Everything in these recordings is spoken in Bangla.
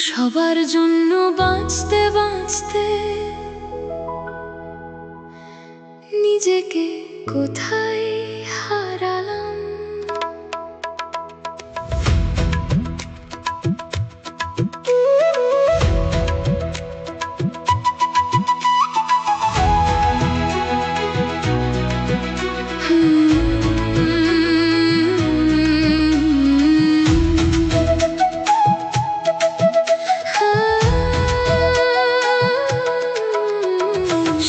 সবার জন্য বাঁচতে বাঁচতে নিজেকে কোথায় হারালাম।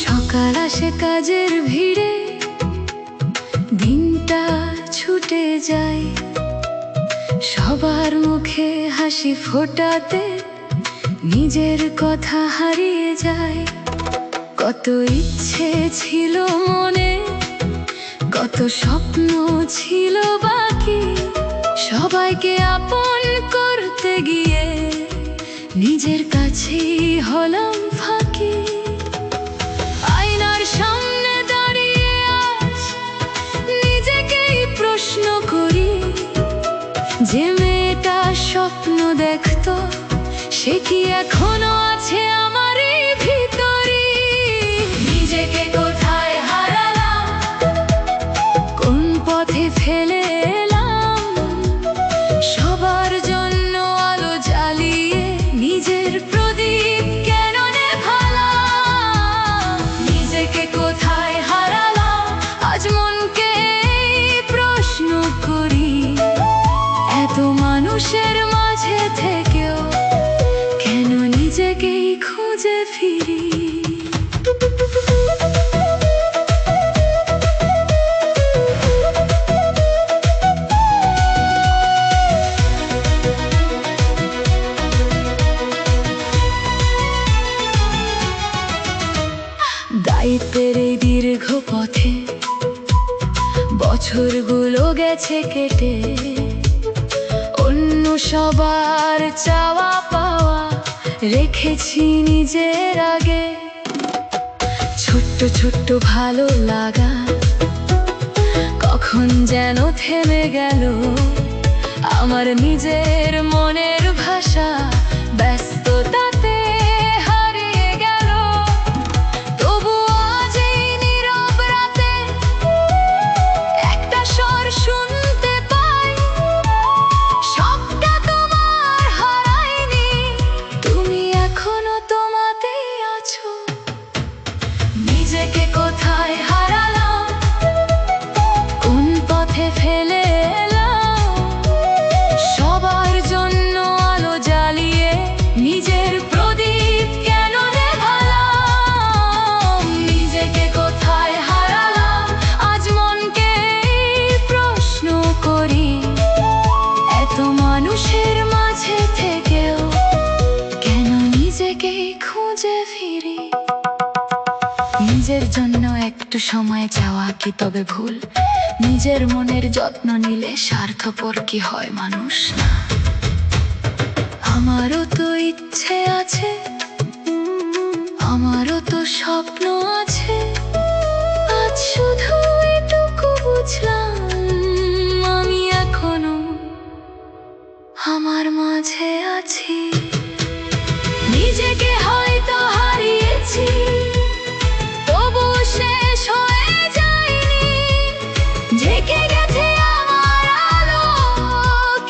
সকাল আসে কাজের ভিড়ে, দিনটা ছুটে যায়, সবার মুখে হাসি ফোটাতে নিজের কথা হারিয়ে যায়। কত ইচ্ছে ছিল মনে, কত স্বপ্ন ছিল বাকি, সবাইকে আপন করতে গিয়ে নিজের কাছেই হলাম ফাঁকি। আয়নার সামনে দাঁড়িয়ে আজ নিজেকেই প্রশ্ন করি, যে মেয়েটা স্বপ্ন দেখতো সে কি এখনো আছে আমারই ভিতরে? নিজেকে কোথায় হারালাম, কোন পথে ফেলে এলাম, সবার জন্য আলো জ্বালিয়ে নিজের প্রদীপ কেন নেভালাম? নিজেকে কোথায় হারালাম, আজ মনকে প্রশ্ন করি, এত মানুষের মাঝে থেকেও কেন নিজেকেই খুঁজে ফিরি? দায়িত্বের এই দীর্ঘ পথে বছরগুলো গেছে কেটে, অন্য সবার চাওয়া পাওয়া রেখেছি নিজের আগে। ছোট্ট ছোট্ট ভালো লাগা কখন যেন থেমে গেল, আমার নিজের মনের ভাষা ব্যস্ততাতে হারিয়ে গেল। তবু আজ এই নীরব রাতে একটা স্বর শুনতে পাই, সবটা তোমার হারায়নি, তুমি এখনো তোমাতেই আছো। নিজেকে কোথায় হারালাম, কোন পথে ফেলে এলাম, সবার জন্য আলো জ্বালিয়ে নিজের প্রদীপ কেন নেভালাম? নিজেকে কোথায় হারালাম, আজ মনকে প্রশ্ন করি, এত মানুষের মাঝে থেকেও কেন নিজেকেই খুঁজে ফিরি? নিজের জন্য একটু সময় চাওয়া কি তবে ভুল? নিজের মনের যত্ন নিলে স্বার্থপর কি হয় মানুষ? আমারও তো ইচ্ছে আছে, আমারও তো স্বপ্ন আছে, আজ শুধু এটুকু বুঝলাম, আমি এখনো আমার মাঝে আছি। নিজেকে হয়তো হারিয়েছি, তবু শেষ হয়ে যায়নি, জেগে গেছে আমার আলো,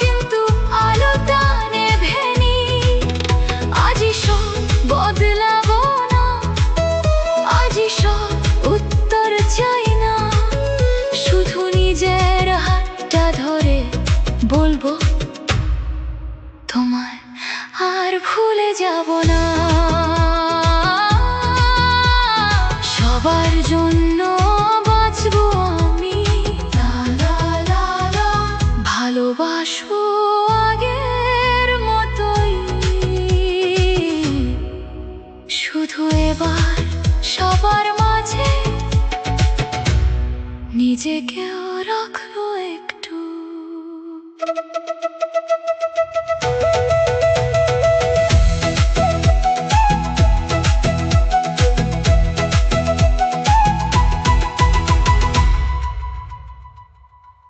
কিন্তু আলোটা নেভেনি। আজই সব বদলাবো না, আজই সব উত্তর চাই না, শুধু নিজের হাতটা ধরে বলবো তোমায় আর ভুলে যাব না। সবার জন্য বাঁচবো আমি, ভালোবাসবো আগের মতোই, শুধু এবার সবার মাঝে নিজেকেও